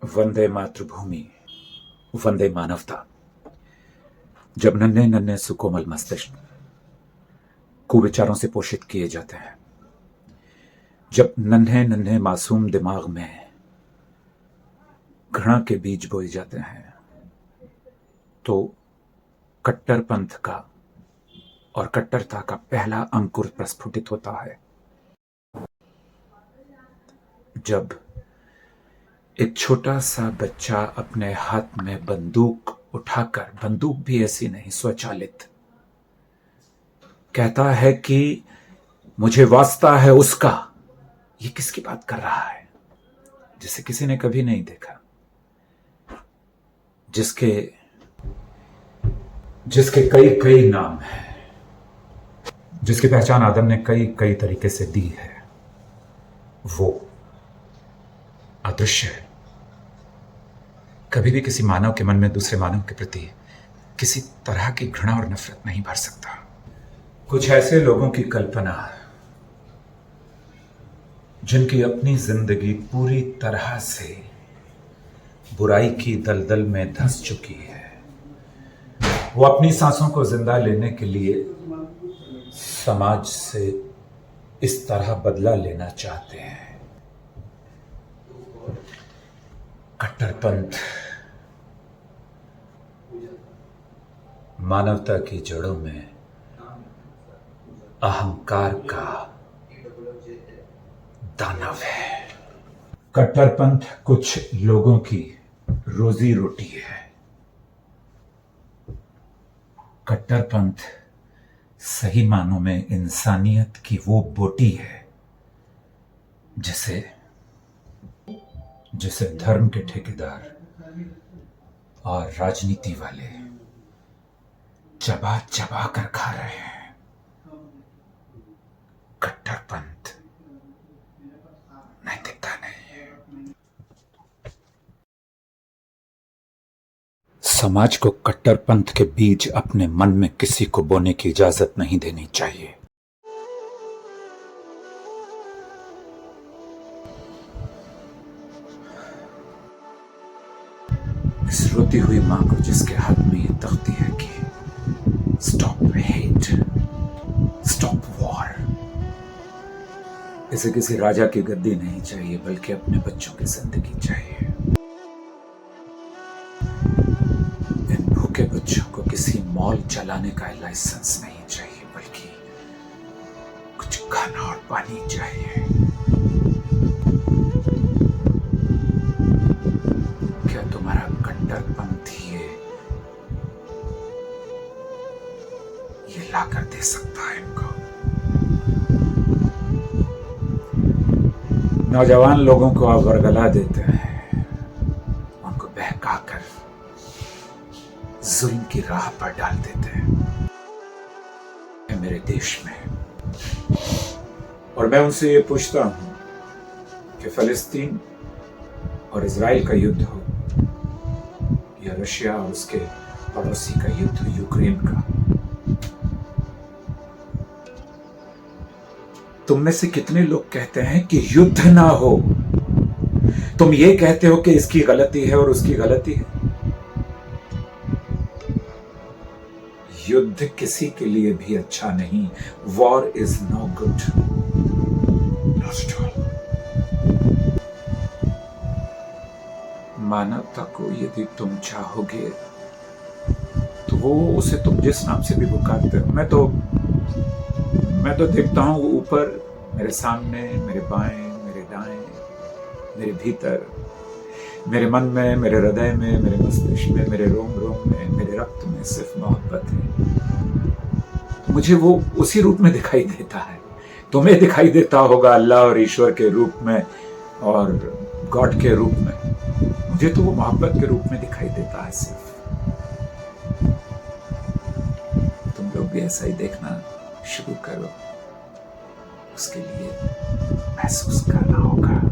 वंदे मातृभूमि, वंदे मानवता। जब नन्हे नन्हे सुकोमल मस्तिष्क कुविचारों से पोषित किए जाते हैं, जब नन्हे नन्हे मासूम दिमाग में घृणा के बीज बोए जाते हैं, तो कट्टरपंथ का और कट्टरता का पहला अंकुर प्रस्फुटित होता है। जब एक छोटा सा बच्चा अपने हाथ में बंदूक उठाकर, बंदूक भी ऐसी नहीं स्वचालित, कहता है कि मुझे वास्ता है उसका, ये किसकी बात कर रहा है? जिसे किसी ने कभी नहीं देखा, जिसके कई कई नाम हैं, जिसकी पहचान आदम ने कई कई तरीके से दी है, वो अदृश्य है। कभी भी किसी मानव के मन में दूसरे मानव के प्रति किसी तरह की घृणा और नफरत नहीं भर सकता। कुछ ऐसे लोगों की कल्पना जिनकी अपनी जिंदगी पूरी तरह से बुराई की दलदल में धंस चुकी है, वो अपनी सांसों को जिंदा लेने के लिए समाज से इस तरह बदला लेना चाहते हैं। कट्टरपंथ मानवता की जड़ों में अहंकार का दानव है। कट्टरपंथ कुछ लोगों की रोजी रोटी है। कट्टरपंथ सही मानों में इंसानियत की वो बोटी है जिसे धर्म के ठेकेदार और राजनीति वाले चबा चबा कर खा रहे हैं। कट्टरपंथ नैतिकता नहीं है। समाज को कट्टरपंथ के बीज अपने मन में किसी को बोने की इजाजत नहीं देनी चाहिए। इस रोती हुई मां को जिसके हाथ में ये तख्ती है कि स्टॉप हेट, स्टॉप वॉर, इसे किसी राजा की गद्दी नहीं चाहिए, बल्कि अपने बच्चों की जिंदगी चाहिए। इन भूखे बच्चों को किसी मॉल चलाने का लाइसेंस नहीं चाहिए, बल्कि कुछ खाना और पानी चाहिए। क्या तुम्हारा कट्टरपंथ ये लाकर दे सकता है इनको? नौजवान लोगों को आप वरगला देते हैं, उनको बहकाकर जुल्म की राह पर डाल देते हैं मेरे देश में। और मैं उनसे ये पूछता हूं कि फिलिस्तीन और इजराइल का युद्ध हो या रशिया और उसके पड़ोसी का युद्ध हो, यूक्रेन का, तुम में से कितने लोग कहते हैं कि युद्ध ना हो? तुम ये कहते हो कि इसकी गलती है और उसकी गलती है। युद्ध किसी के लिए भी अच्छा नहीं। War is no good, not at all. मानवता को यदि तुम चाहोगे तो वो उसे तुम जिस नाम से भी पुकारते हो, मैं तो देखता हूं ऊपर, मेरे सामने, मेरे बाएं, मेरे दाएं, मेरे भीतर, मेरे मन में, मेरे हृदय में, मेरे मस्तिष्क में, मेरे रोम रोम में, मेरे रक्त में सिर्फ मोहब्बत है। मुझे वो उसी रूप में दिखाई देता है। तुम्हें दिखाई देता होगा अल्लाह और ईश्वर के रूप में और गॉड के रूप में। मुझे तो वो मोहब्बत के रूप में दिखाई देता है सिर्फ। तुम लोग भी ऐसा ही देखना शुरू करो। उसके लिए महसूस करना होगा।